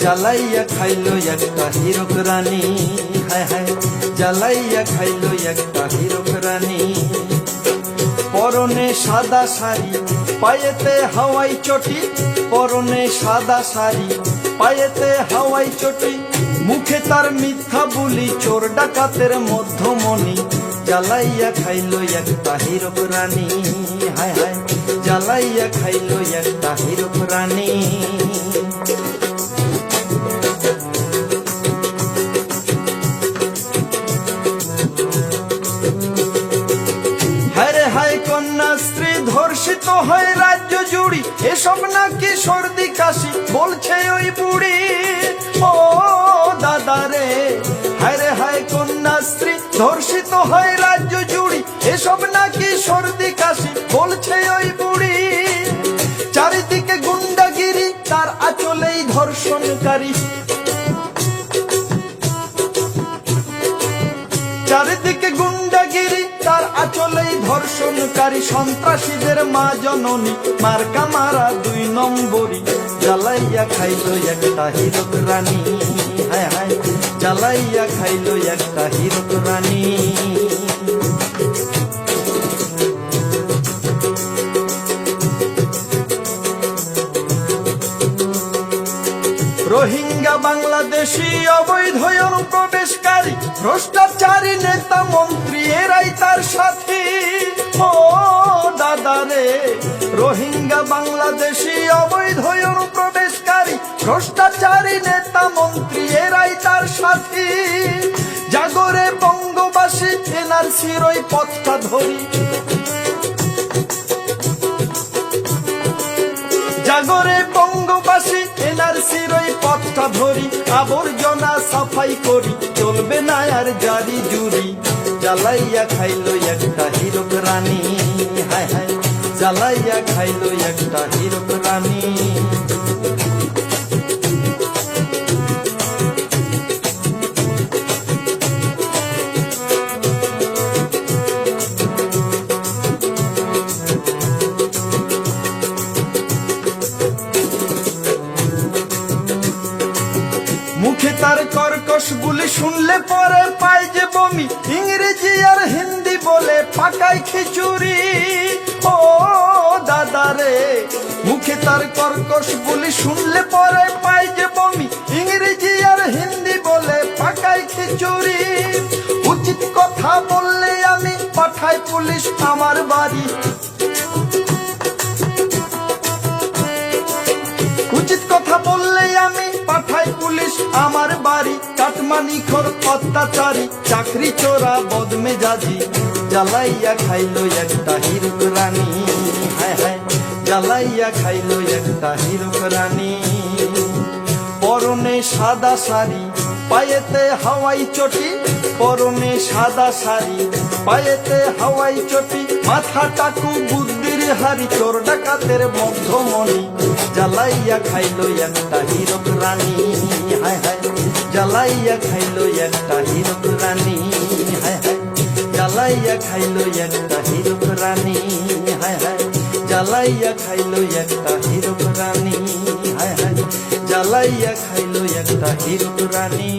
জ্বালাইয়া খাইলো একটা হীরক রানী, হায় হায় জ্বালাইয়া খাইলো একটা হীরক রানী। পরনে সাদা শাড়ি পায়েতে হাওয়াই চটি, পরনে সাদা শাড়ি পায়েতে হাওয়াই চটি, মুখে তার মিথ্যা বুলি চোর ডাকাতের মধ্যমণি। জ্বালাইয়া খাইলো একটা হীরক রানী, হায় হায় জ্বালাইয়া খাইলো একটা হীরক রানী। হায় হায় কন্যাশ্রী ধর্ষিত হয় রাজ্য জুড়ি, এসব নাকি সর্দি কাশি বলছে ওই বুড়ি। ও দাদা রে, হায় হায় কন্যাশ্রী ধর্ষিত হয় রাজ্য জুড়ি, এসব নাকি সর্দি কাশি বলছে ওই বুড়ি। চারিদিকে গুন্ডাগিরি তার আঁচলেই ধর্ষণকারী, চারিদিকে গুন্ডাগিরি তার আঁচলেই ধর্ষণকারী। সন্ত্রাসীদের মা জননী মার্কা মারা 2 নম্বরী। জ্বালাইয়া খাইলো একটা হীরক রানী, হায় হায় জ্বালাইয়া খাইলো একটা হীরক রানী। রোহিঙ্গা বাংলাদেশি অবৈধ অনুপ্রবেশকারী, ভ্রষ্টাচারী নেতা মন্ত্রী এরাই তার সাথী। ও দাদা রে, রোহিঙ্গা বাংলাদেশি অবৈধ অনুপ্রবেশকারী, ভ্রষ্টাচারী নেতা মন্ত্রী এরাই তার সাথী। জাগরে বঙ্গবাসী এনআরসির ওই পথটা ধরি, জাগরে বঙ্গবাসী এনআরসির ওই পথটা ধরি। আবর্জনা সাফাই করি, চলবে না আর জারি জুরি। জ্বালাইয়া খাইলো একটা হীরক রানী, হায় হায় জ্বালাইয়া খাইলো একটা হীরক রানী। মুখে তার কর্কশ বুলি শুনলে পরে পায় যে বমি, ইংরেজি আর হিন্দি বলে পাকায় খিচুড়ি। ও দাদা রে, মুখে তার কর্কশ বুলি শুনলে পরে পায় যে বমি, ইংরেজি আর হিন্দি বলে পাকায় খিচুড়ি। উচিত কথা বললে আমি পাঠাই পুলিশ আমার বাড়ি, উচিত কথা বললে আমি পাঠাই পুলিশ আমার বাড়ি। কাটমানিখোর অত্যাচারী, চাকরি চোরা বদমেজাজি। জ্বালাইয়া খাইলো একটা হীরক রানী, হায় হায় জ্বালাইয়া খাইলো একটা হীরক রানী। পরনে সাদা শাড়ি পায়েতে হাওয়াই চটি, পরনে সাদা শাড়ি পায়েতে হাওয়াই চটি, মাথা টাকু বুদ্ধির হারি চোর ডাকাতের মধ্যমণি। জ্বালাইয়া খাইলো একটা হীরক রানী, হায় হায় জ্বালাইয়া খাইলো একটা হীরক রানী, হায় হায় জ্বালাইয়া খাইলো একটা হীরক রানী, হায় হায় জ্বালাইয়া খাইলো একটা হীরক রানী, হায় হায় জ্বালাইয়া খাইলো একটা হীরক রানী।